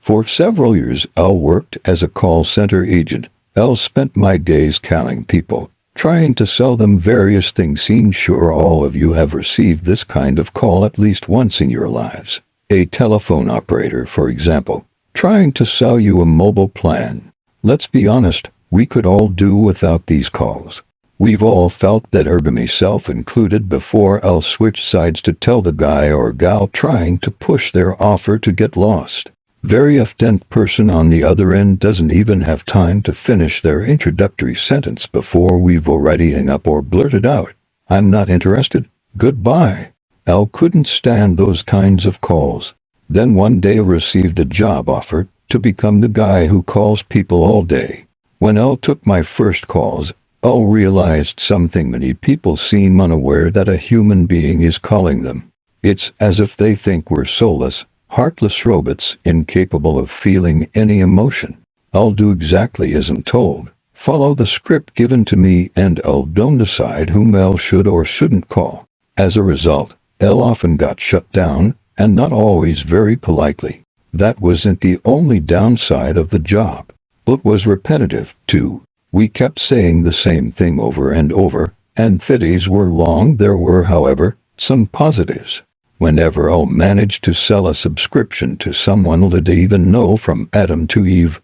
For several years, L worked as a call center agent. L spent my days calling people, trying to sell them various things. Sure, all of you have received this kind of call at least once in your lives. A telephone operator, for example, trying to sell you a mobile plan. Let's be honest, we could all do without these calls. We've all felt that, myself included, before I'll switch sides to tell the guy or gal trying to push their offer to get lost. Very often the person on the other end doesn't even have time to finish their introductory sentence before we've already hung up or blurted out, "I'm not interested, goodbye." Al couldn't stand those kinds of calls. Then one day I received a job offer to become the guy who calls people all day. When Al took my first calls, Al realized something. Many people seem unaware that a human being is calling them. It's as if they think we're soulless, heartless robots incapable of feeling any emotion. I'll do exactly as I'm told, follow the script given to me, and I'll don't decide whom L should or shouldn't call. As a result, L often got shut down, and not always very politely. That wasn't the only downside of the job. It was repetitive, too. We kept saying the same thing over and over, and the days were long. There were, however, some positives. Whenever L managed to sell a subscription to someone, did even know from Adam to Eve,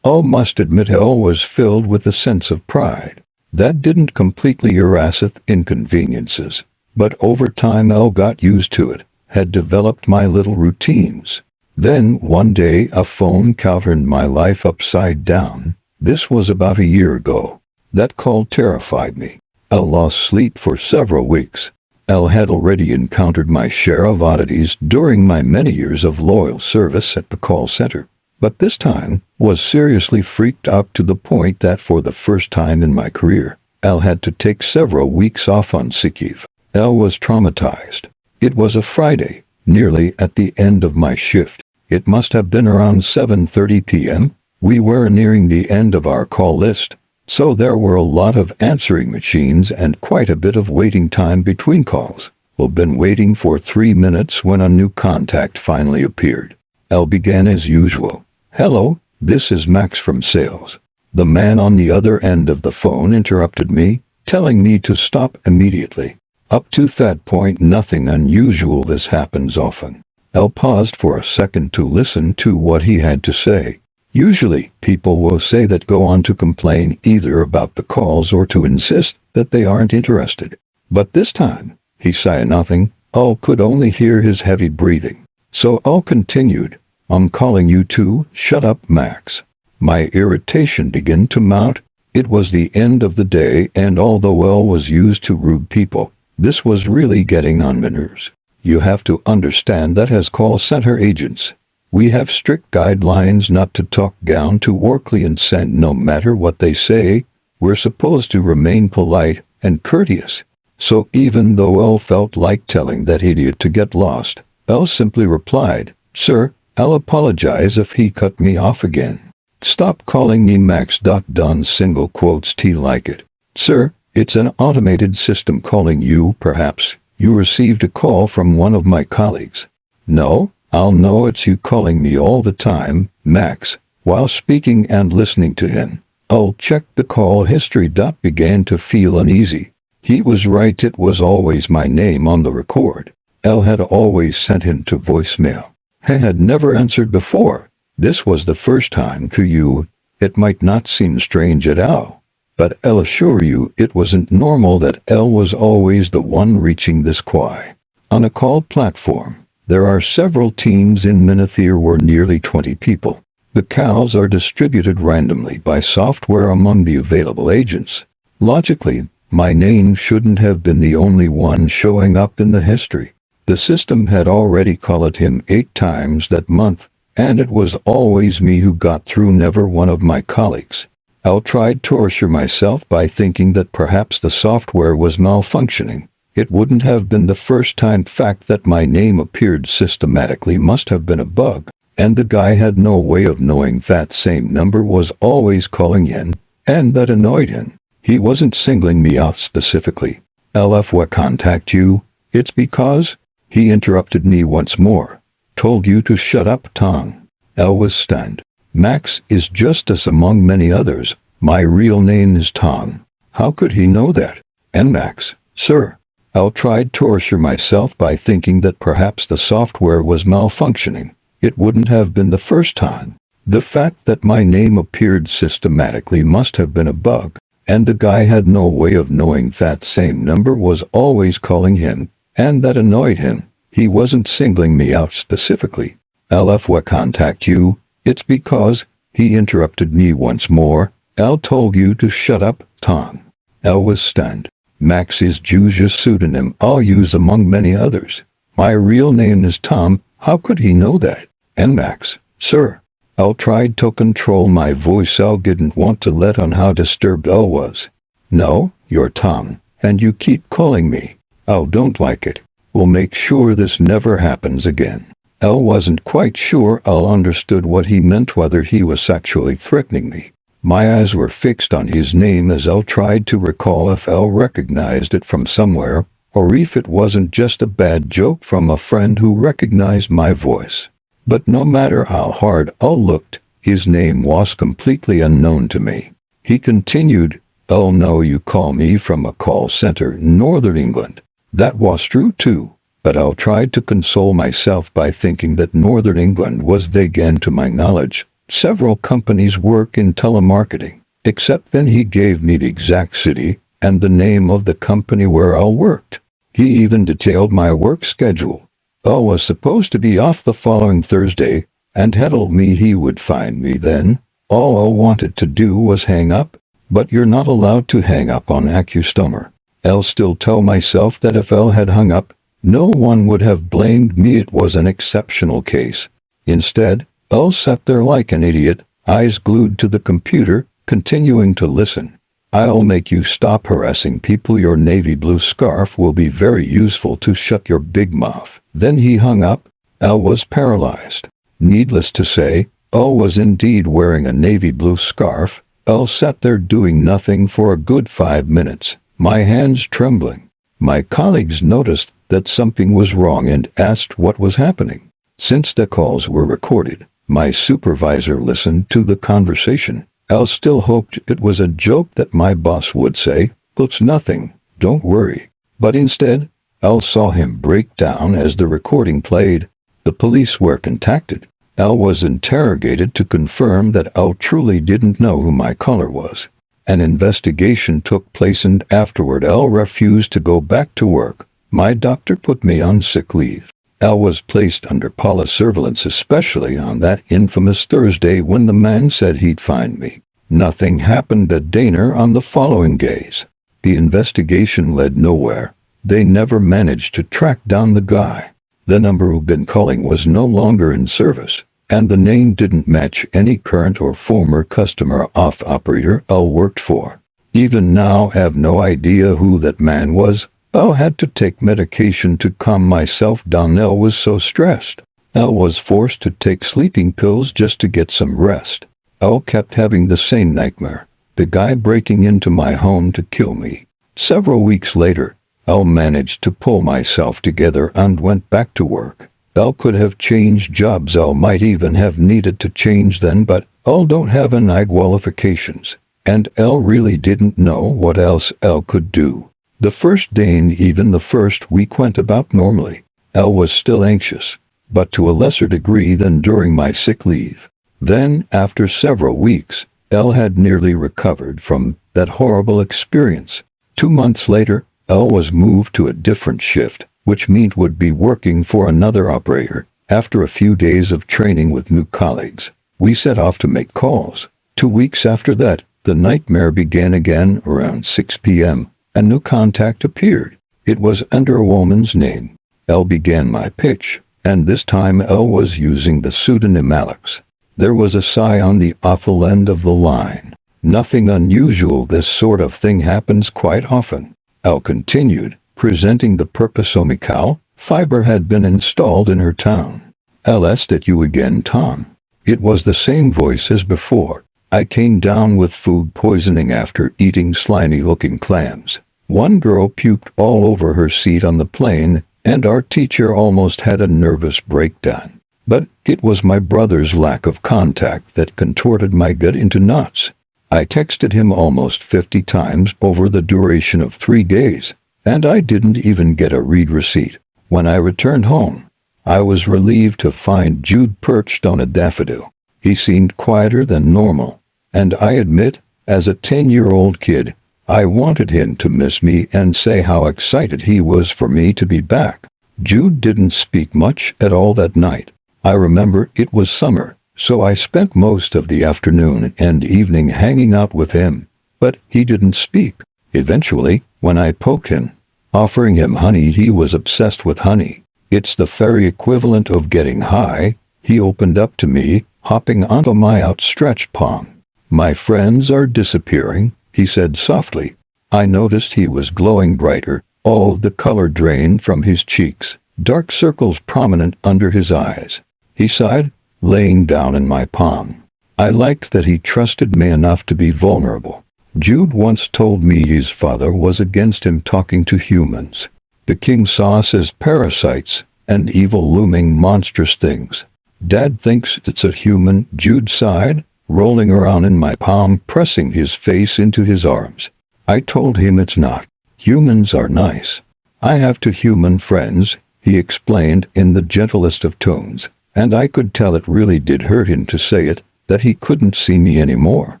L must admit L was filled with a sense of pride. That didn't completely erase the inconveniences, but over time L got used to it, had developed my little routines. Then one day a phone call turned my life upside down. This was about a year ago. That call terrified me. I lost sleep for several weeks. L had already encountered my share of oddities during my many years of loyal service at the call center, but this time was seriously freaked out to the point that for the first time in my career, L had to take several weeks off on sick leave. L was traumatized. It was a Friday, nearly at the end of my shift. It must have been around 7:30 p.m. We were nearing the end of our call list, so there were a lot of answering machines and quite a bit of waiting time between calls. We'd been waiting for 3 minutes when a new contact finally appeared. L began as usual. "Hello, this is Max from sales." The man on the other end of the phone interrupted me, telling me to stop immediately. Up to that point, nothing unusual. This happens often. L paused for a second to listen to what he had to say. Usually, people will say that, go on to complain either about the calls or to insist that they aren't interested. But this time, he said nothing. L could only hear his heavy breathing. So L continued, "I'm calling you too, shut up, Max." My irritation began to mount. It was the end of the day, and although L was used to rude people, this was really getting on my nerves. You have to understand that as call center agents, we have strict guidelines not to talk down to our clients, and no matter what they say, we're supposed to remain polite and courteous. So even though L felt like telling that idiot to get lost, L simply replied, "Sir, I'll apologize if he cut me off again. Stop calling me Max. Done single quotes T like it. Sir, it's an automated system calling you. Perhaps you received a call from one of my colleagues." "No, I'll know it's you calling me all the time, Max." While speaking and listening to him, I'll checked the call history. Began to feel uneasy. He was right, it was always my name on the record. L had always sent him to voicemail. He had never answered before. This was the first time to you. It might not seem strange at all, but I'll assure you it wasn't normal that L was always the one reaching this quay. On a call platform, there are several teams. In Minithir were nearly 20 people. The calls are distributed randomly by software among the available agents. Logically, my name shouldn't have been the only one showing up in the history. The system had already called him 8 times that month, and it was always me who got through, never one of my colleagues. I tried to reassure myself by thinking that perhaps the software was malfunctioning. It wouldn't have been the first time. Fact that my name appeared systematically must have been a bug, and the guy had no way of knowing that same number was always calling in, and that annoyed him. He wasn't singling me out specifically. "LF, what contact you? It's because..." He interrupted me once more. "Told you to shut up, Tom." Elle was stunned. Max is just us among many others. My real name is Tom. How could he know that? And Max, sir. Elle tried to reassure myself by thinking that perhaps the software was malfunctioning. It wouldn't have been the first time. The fact that my name appeared systematically must have been a bug, and the guy had no way of knowing that same number was always calling him, and that annoyed him. He wasn't singling me out specifically. "LF will contact you. It's because," he interrupted me once more, "Elle told you to shut up, Tom." Elle was stunned. Max is Jude's pseudonym I'll use among many others. My real name is Tom. How could he know that? And Max, sir. Elle tried to control my voice. Elle didn't want to let on how disturbed Elle was. "No, you're Tom, and you keep calling me. Elle don't like it. We'll make sure this never happens again." Elle wasn't quite sure Elle understood what he meant, whether he was actually threatening me. My eyes were fixed on his name as Elle tried to recall if Elle recognized it from somewhere, or if it wasn't just a bad joke from a friend who recognized my voice. But no matter how hard Elle looked, his name was completely unknown to me. He continued, "Elle know you call me from a call center in Northern England." That was true too, but Elle tried to console myself by thinking that Northern England was vague, and to my knowledge, several companies work in telemarketing. Except then he gave me the exact city and the name of the company where Elle worked. He even detailed my work schedule. Elle was supposed to be off the following Thursday, and had told me he would find me then. All Elle wanted to do was hang up, but you're not allowed to hang up on a customer. I'll still tell myself that if Elle had hung up, no one would have blamed me. It was an exceptional case. Instead, Elle sat there like an idiot, eyes glued to the computer, continuing to listen. "I'll make you stop harassing people. Your navy blue scarf will be very useful to shut your big mouth." Then he hung up. Elle was paralyzed. Needless to say, Elle was indeed wearing a navy blue scarf. Elle sat there doing nothing for a good 5 minutes, my hands trembling. My colleagues noticed that something was wrong and asked what was happening. Since the calls were recorded, my supervisor listened to the conversation. Elle still hoped it was a joke that my boss would say, "It's nothing, don't worry." But instead, Elle saw him break down as the recording played. The police were contacted. Elle was interrogated to confirm that Elle truly didn't know who my caller was. An investigation took place, and afterward Elle refused to go back to work. My doctor put me on sick leave. Elle was placed under police surveillance, especially on that infamous Thursday when the man said he'd find me. Nothing happened at dinner on the following days. The investigation led nowhere. They never managed to track down the guy. The number who'd been calling was no longer in service, and the name didn't match any current or former customer of operator Elle worked for. Even now I have no idea who that man was. Elle had to take medication to calm myself down. Elle was so stressed. Elle was forced to take sleeping pills just to get some rest. Elle kept having the same nightmare, the guy breaking into my home to kill me. Several weeks later, Elle managed to pull myself together and went back to work. Elle could have changed jobs. Elle might even have needed to change then, but Elle don't have any qualifications, and Elle really didn't know what else Elle could do. The first day and even the first week went about normally. Elle was still anxious, but to a lesser degree than during my sick leave. Then, after several weeks, Elle had nearly recovered from that horrible experience. 2 months later, Elle was moved to a different shift, which meant would be working for another operator. After a few days of training with new colleagues, we set off to make calls. 2 weeks after that, the nightmare began again. Around 6 p.m., a new contact appeared. It was under a woman's name. Elle began my pitch, and this time Elle was using the pseudonym Alex. There was a sigh on the awful end of the line. "Nothing unusual. This sort of thing happens quite often." Elle continued, presenting the purpose. Omicao fiber had been installed in her town. "I'll ask at you again, Tom." It was the same voice as before. "I came down with food poisoning after eating slimy-looking clams. One girl puked all over her seat on the plane, and our teacher almost had a nervous breakdown. But it was my brother's lack of contact that contorted my gut into knots. I texted him almost 50 times over the duration of 3 days, and I didn't even get a read receipt. When I returned home, I was relieved to find Jude perched on a daffodil. He seemed quieter than normal, and I admit, as a 10-year-old kid, I wanted him to miss me and say how excited he was for me to be back. Jude didn't speak much at all that night. I remember it was summer, so I spent most of the afternoon and evening hanging out with him, but he didn't speak. Eventually, when I poked him, offering him honey, he was obsessed with honey. It's the fairy equivalent of getting high. He opened up to me, hopping onto my outstretched palm. "My friends are disappearing," he said softly. I noticed he was glowing brighter, all of the color drained from his cheeks, dark circles prominent under his eyes. He sighed, laying down in my palm. I liked that he trusted me enough to be vulnerable. Jude once told me his father was against him talking to humans. The king saw us as parasites and evil looming monstrous things. Dad thinks it's a human, Jude sighed, rolling around in my palm, pressing his face into his arms. I told him it's not. Humans are nice. I have 2 human friends, he explained in the gentlest of tones, and I could tell it really did hurt him to say it, that he couldn't see me anymore.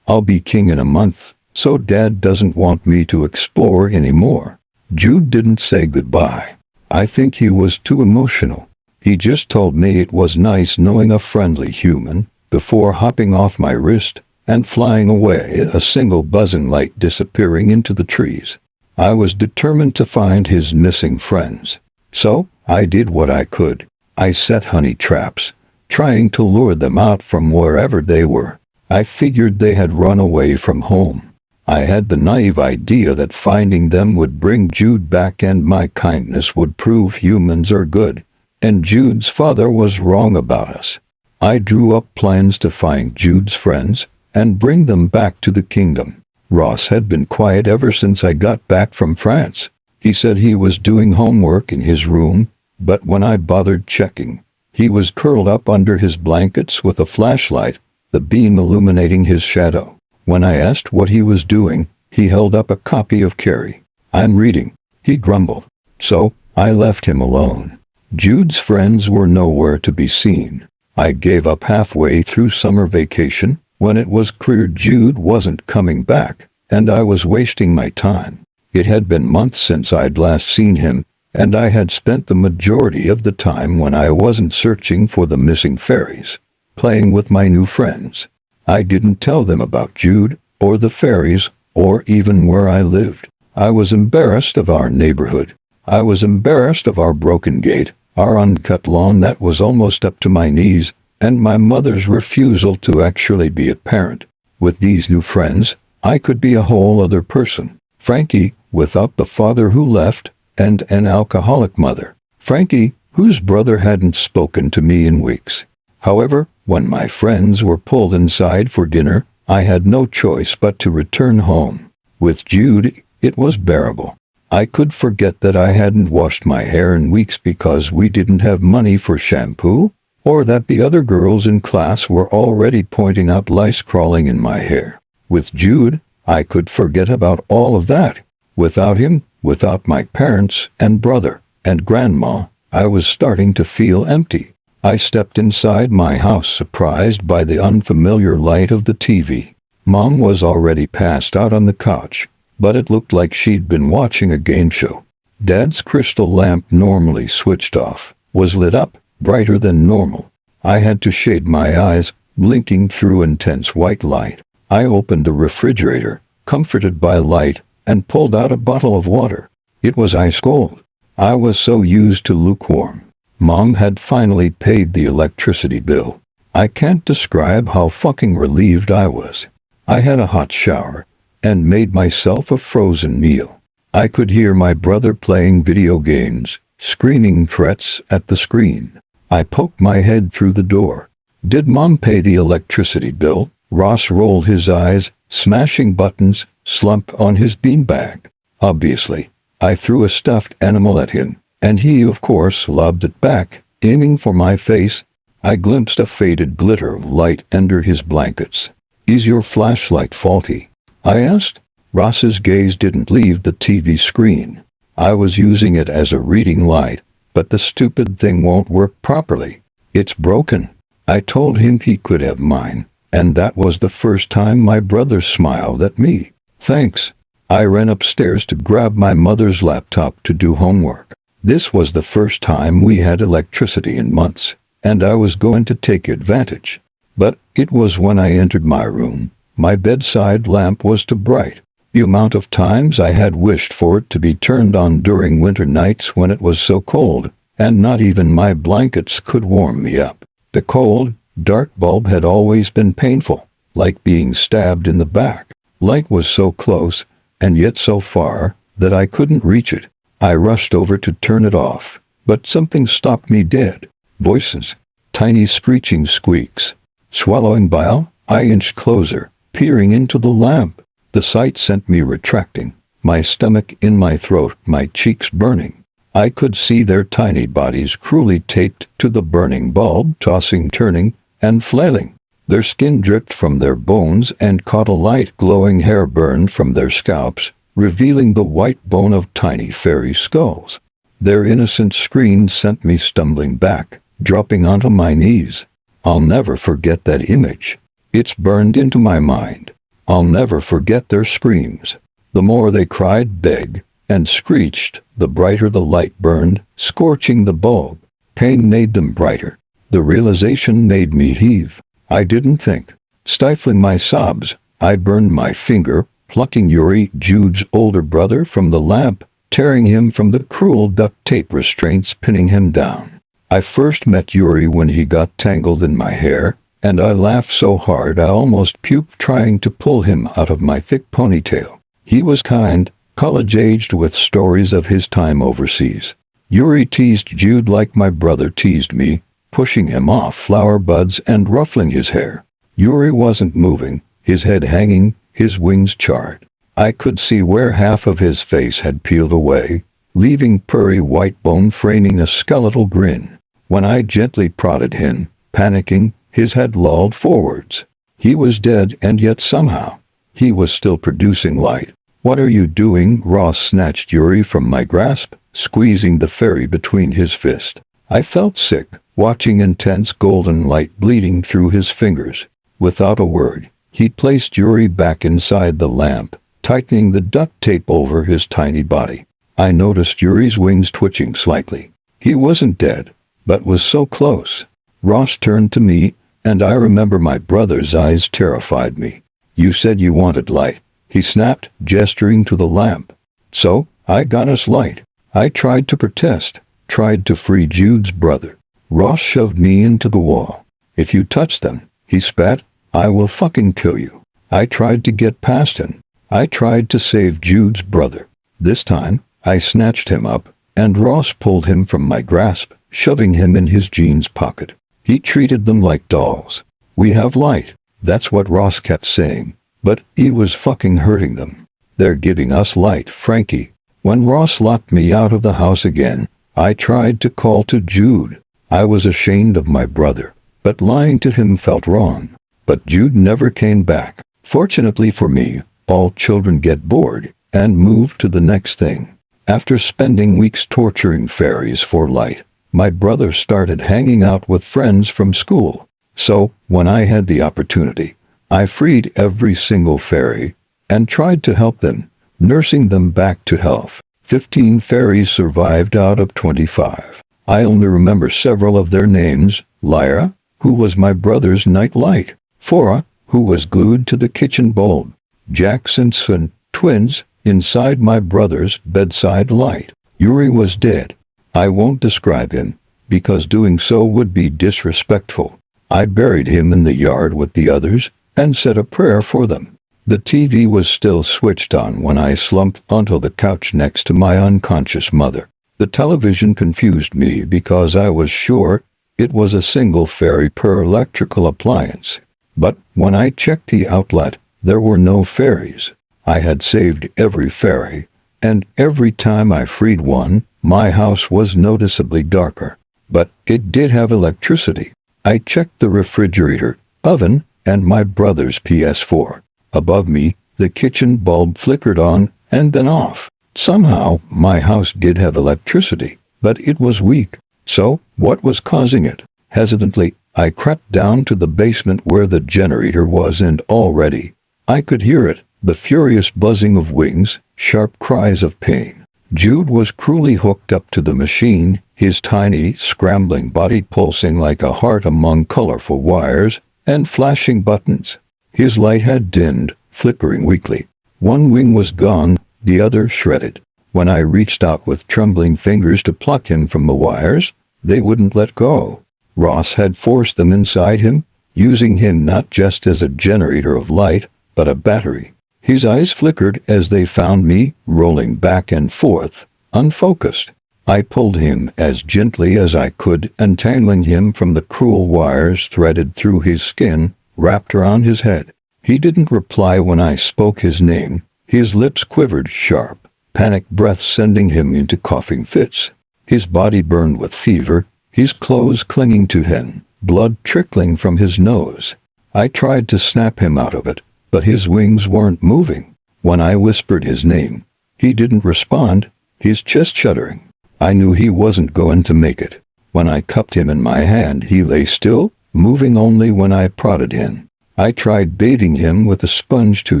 I'll be king in a month, so Dad doesn't want me to explore anymore. Jude didn't say goodbye. I think he was too emotional. He just told me it was nice knowing a friendly human, before hopping off my wrist and flying away, a single buzzing light disappearing into the trees. I was determined to find his missing friends. So, I did what I could. I set honey traps, trying to lure them out from wherever they were. I figured they had run away from home. I had the naive idea that finding them would bring Jude back and my kindness would prove humans are good, and Jude's father was wrong about us. I drew up plans to find Jude's friends and bring them back to the kingdom. Ross had been quiet ever since I got back from France. He said he was doing homework in his room, but when I bothered checking, he was curled up under his blankets with a flashlight, the beam illuminating his shadow. When I asked what he was doing, he held up a copy of Carrie. "I'm reading," he grumbled. So, I left him alone. Jude's friends were nowhere to be seen. I gave up halfway through summer vacation, when it was clear Jude wasn't coming back, and I was wasting my time. It had been months since I'd last seen him, and I had spent the majority of the time when I wasn't searching for the missing fairies, playing with my new friends. I didn't tell them about Jude, or the fairies, or even where I lived. I was embarrassed of our neighborhood. I was embarrassed of our broken gate, our uncut lawn that was almost up to my knees, and my mother's refusal to actually be a parent. With these new friends, I could be a whole other person. Frankie, without the father who left, and an alcoholic mother. Frankie, whose brother hadn't spoken to me in weeks. However, when my friends were pulled inside for dinner, I had no choice but to return home. With Jude, it was bearable. I could forget that I hadn't washed my hair in weeks because we didn't have money for shampoo, or that the other girls in class were already pointing out lice crawling in my hair. With Jude, I could forget about all of that. Without him, without my parents and brother and grandma, I was starting to feel empty. I stepped inside my house surprised by the unfamiliar light of the TV. Mom was already passed out on the couch, but it looked like she'd been watching a game show. Dad's crystal lamp, normally switched off, was lit up, brighter than normal. I had to shade my eyes, blinking through intense white light. I opened the refrigerator, comforted by light, and pulled out a bottle of water. It was ice cold. I was so used to lukewarm. Mom had finally paid the electricity bill. I can't describe how fucking relieved I was. I had a hot shower and made myself a frozen meal. I could hear my brother playing video games, screaming threats at the screen. I poked my head through the door. "Did Mom pay the electricity bill?" Ross rolled his eyes, smashing buttons, slumped on his beanbag. Obviously. I threw a stuffed animal at him, and he, of course, lobbed it back, aiming for my face. I glimpsed a faded glitter of light under his blankets. "Is your flashlight faulty?" I asked. Ross's gaze didn't leave the TV screen. "I was using it as a reading light, but the stupid thing won't work properly. It's broken." I told him he could have mine, and that was the first time my brother smiled at me. "Thanks." I ran upstairs to grab my mother's laptop to do homework. This was the first time we had electricity in months, and I was going to take advantage. But it was when I entered my room. My bedside lamp was too bright. The amount of times I had wished for it to be turned on during winter nights when it was so cold, and not even my blankets could warm me up. The cold, dark bulb had always been painful, like being stabbed in the back. Light was so close, and yet so far, that I couldn't reach it. I rushed over to turn it off, but something stopped me dead. Voices. Tiny screeching squeaks. Swallowing bile, I inched closer, peering into the lamp. The sight sent me retracting, my stomach in my throat, my cheeks burning. I could see their tiny bodies cruelly taped to the burning bulb, tossing, turning, and flailing. Their skin dripped from their bones and caught a light glowing hair burned from their scalps, revealing the white bone of tiny fairy skulls. Their innocent screams sent me stumbling back, dropping onto my knees. I'll never forget that image. It's burned into my mind. I'll never forget their screams. The more they cried, begged, and screeched, the brighter the light burned, scorching the bulb. Pain made them brighter. The realization made me heave. I didn't think. Stifling my sobs, I burned my finger, plucking Yuri, Jude's older brother, from the lamp, tearing him from the cruel duct tape restraints pinning him down. I first met Yuri when he got tangled in my hair, and I laughed so hard I almost puked trying to pull him out of my thick ponytail. He was kind, college-aged, with stories of his time overseas. Yuri teased Jude like my brother teased me, pushing him off flower buds and ruffling his hair. Yuri wasn't moving, his head hanging, his wings charred. I could see where half of his face had peeled away, leaving pearly white bone framing a skeletal grin. When I gently prodded him, panicking, his head lolled forwards. He was dead, and yet somehow, he was still producing light. "What are you doing?" Ross snatched Yuri from my grasp, squeezing the fairy between his fists. I felt sick, watching intense golden light bleeding through his fingers. Without a word, he placed Yuri back inside the lamp, tightening the duct tape over his tiny body. I noticed Yuri's wings twitching slightly. He wasn't dead, but was so close. Ross turned to me, and I remember my brother's eyes terrified me. "You said you wanted light," he snapped, gesturing to the lamp. "So, I got us light." I tried to protest, tried to free Jude's brother. Ross shoved me into the wall. "If you touch them," he spat, "I will fucking kill you." I tried to get past him. I tried to save Jude's brother. This time, I snatched him up, and Ross pulled him from my grasp, shoving him in his jeans pocket. He treated them like dolls. "We have light." That's what Ross kept saying, but he was fucking hurting them. "They're giving us light, Frankie." When Ross locked me out of the house again, I tried to call to Jude. I was ashamed of my brother, but lying to him felt wrong. But Jude never came back. Fortunately for me, all children get bored and move to the next thing. After spending weeks torturing fairies for light, my brother started hanging out with friends from school. So, when I had the opportunity, I freed every single fairy and tried to help them, nursing them back to health. 15 fairies survived out of 25. I only remember several of their names: Lyra, who was my brother's night light; Flora, who was glued to the kitchen bulb; Jax and Sun, twins, inside my brother's bedside light. Yuri was dead. I won't describe him, because doing so would be disrespectful. I buried him in the yard with the others, and said a prayer for them. The TV was still switched on when I slumped onto the couch next to my unconscious mother. The television confused me because I was sure it was a single fairy per electrical appliance. But when I checked the outlet, there were no fairies. I had saved every fairy, and every time I freed one, my house was noticeably darker. But it did have electricity. I checked the refrigerator, oven, and my brother's PS4. Above me, the kitchen bulb flickered on and then off. Somehow, my house did have electricity, but it was weak. So, what was causing it? Hesitantly, I crept down to the basement where the generator was, and already I could hear it, the furious buzzing of wings, sharp cries of pain. Jude was cruelly hooked up to the machine, his tiny, scrambling body pulsing like a heart among colorful wires and flashing buttons. His light had dimmed, flickering weakly. One wing was gone, the other shredded. When I reached out with trembling fingers to pluck him from the wires, they wouldn't let go. Ross had forced them inside him, using him not just as a generator of light, but a battery. His eyes flickered as they found me, rolling back and forth, unfocused. I pulled him as gently as I could, untangling him from the cruel wires threaded through his skin, wrapped around his head. He didn't reply when I spoke his name. His lips quivered sharp, panic breaths sending him into coughing fits. His body burned with fever, his clothes clinging to him, blood trickling from his nose. I tried to snap him out of it, but his wings weren't moving. When I whispered his name, he didn't respond, his chest shuddering. I knew he wasn't going to make it. When I cupped him in my hand, he lay still, moving only when I prodded him. I tried bathing him with a sponge to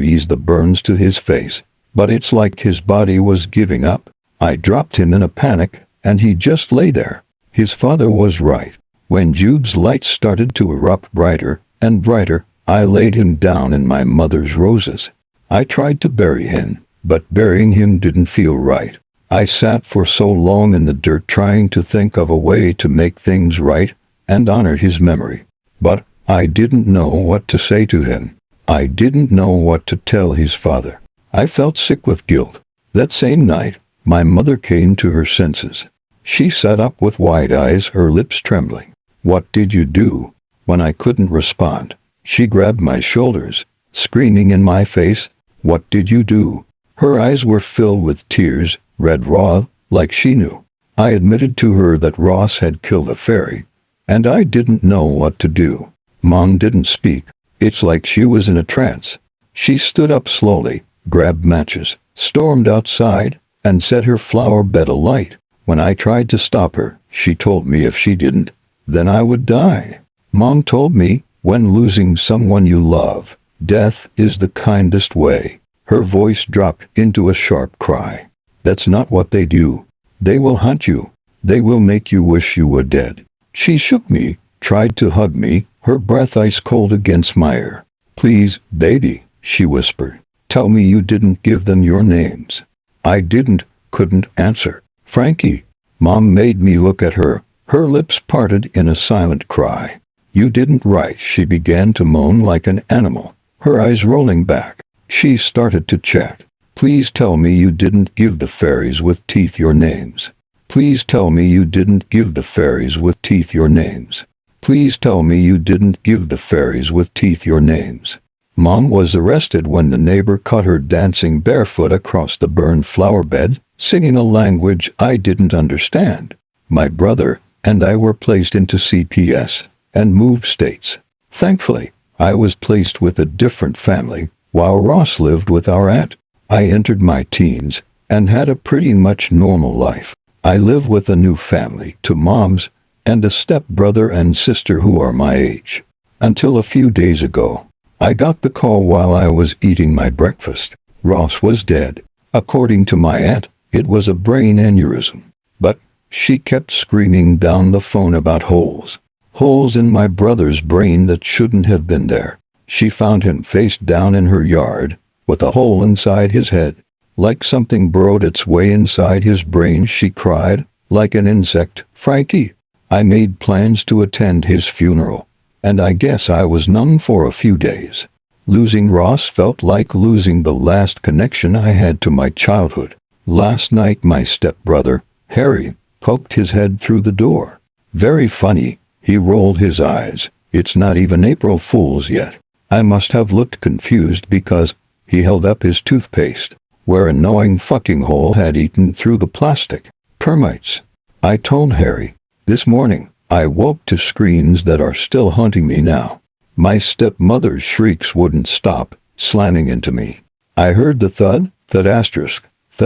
ease the burns to his face, but it's like his body was giving up. I dropped him in a panic, and he just lay there. His father was right. When Jude's light started to erupt brighter and brighter, I laid him down in my mother's roses. I tried to bury him, but burying him didn't feel right. I sat for so long in the dirt trying to think of a way to make things right and honor his memory. But I didn't know what to say to him. I didn't know what to tell his father. I felt sick with guilt. That same night, my mother came to her senses. She sat up with wide eyes, her lips trembling. "What did you do?" When I couldn't respond, she grabbed my shoulders, screaming in my face, "What did you do?" Her eyes were filled with tears, red raw, like she knew. I admitted to her that Ross had killed a fairy, and I didn't know what to do. Mom didn't speak. It's like she was in a trance. She stood up slowly, grabbed matches, stormed outside, and set her flower bed alight. When I tried to stop her, she told me if she didn't, then I would die. Mom told me, when losing someone you love, death is the kindest way. Her voice dropped into a sharp cry. That's not what they do. They will hunt you. They will make you wish you were dead. She shook me, tried to hug me, her breath ice cold against my ear. "Please, baby," she whispered. "Tell me you didn't give them your names." I couldn't answer. "Frankie." Mom made me look at her, her lips parted in a silent cry. "You didn't write," she began to moan like an animal, her eyes rolling back. She started to chat. "Please tell me you didn't give the fairies with teeth your names. Please tell me you didn't give the fairies with teeth your names. Please tell me you didn't give the fairies with teeth your names." Mom was arrested when the neighbor caught her dancing barefoot across the burned flower bed, singing a language I didn't understand. My brother and I were placed into CPS and moved states. Thankfully, I was placed with a different family, while Ross lived with our aunt. I entered my teens and had a pretty much normal life. I live with a new family, two moms, and a stepbrother and sister who are my age. Until a few days ago, I got the call while I was eating my breakfast. Ross was dead. According to my aunt, it was a brain aneurysm. But she kept screaming down the phone about holes. Holes in my brother's brain that shouldn't have been there. She found him face down in her yard, with a hole inside his head. Like something burrowed its way inside his brain, she cried, like an insect. "Frankie." I made plans to attend his funeral, and I guess I was numb for a few days. Losing Ross felt like losing the last connection I had to my childhood. Last night my stepbrother, Harry, poked his head through the door. Very funny, he rolled his eyes. It's not even April Fool's yet. I must have looked confused because he held up his toothpaste, where a gnawing fucking hole had eaten through the plastic. Termites. I told Harry. This morning, I woke to screams that are still haunting me now. My stepmother's shrieks wouldn't stop, slamming into me. I heard the thud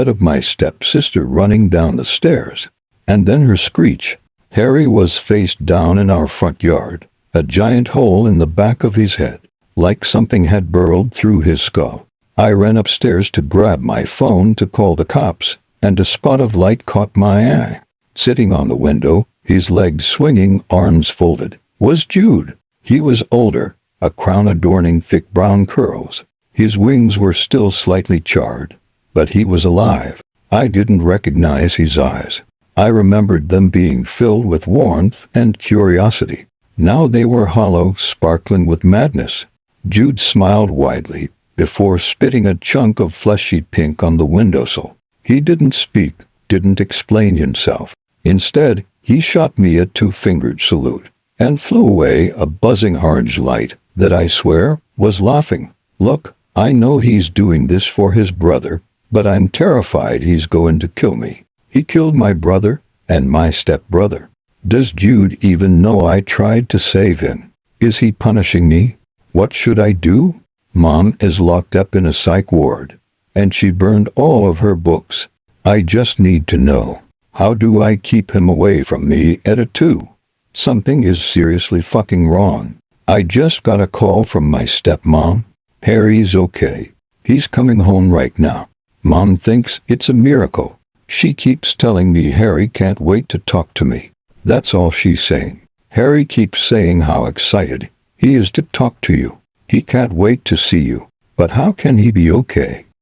of my stepsister running down the stairs, and then her screech. Harry was face down in our front yard, a giant hole in the back of his head, like something had burrowed through his skull. I ran upstairs to grab my phone to call the cops, and a spot of light caught my eye. Sitting on the window, his legs swinging, arms folded, was Jude. He was older, a crown adorning thick brown curls. His wings were still slightly charred, but he was alive. I didn't recognize his eyes. I remembered them being filled with warmth and curiosity. Now they were hollow, sparkling with madness. Jude smiled widely, before spitting a chunk of fleshy pink on the windowsill. He didn't speak, didn't explain himself. Instead, he shot me a two-fingered salute, and flew away, a buzzing orange light that I swear was laughing. Look, I know he's doing this for his brother, but I'm terrified he's going to kill me. He killed my brother and my stepbrother. Does Jude even know I tried to save him? Is he punishing me? What should I do? Mom is locked up in a psych ward, and she burned all of her books. I just need to know. How do I keep him away from me at a 2? Something is seriously fucking wrong. I just got a call from my stepmom. Harry's okay. He's coming home right now. Mom thinks it's a miracle. She keeps telling me Harry can't wait to talk to me. That's all she's saying. Harry keeps saying how excited he is to talk to you. He can't wait to see you. But how can he be okay?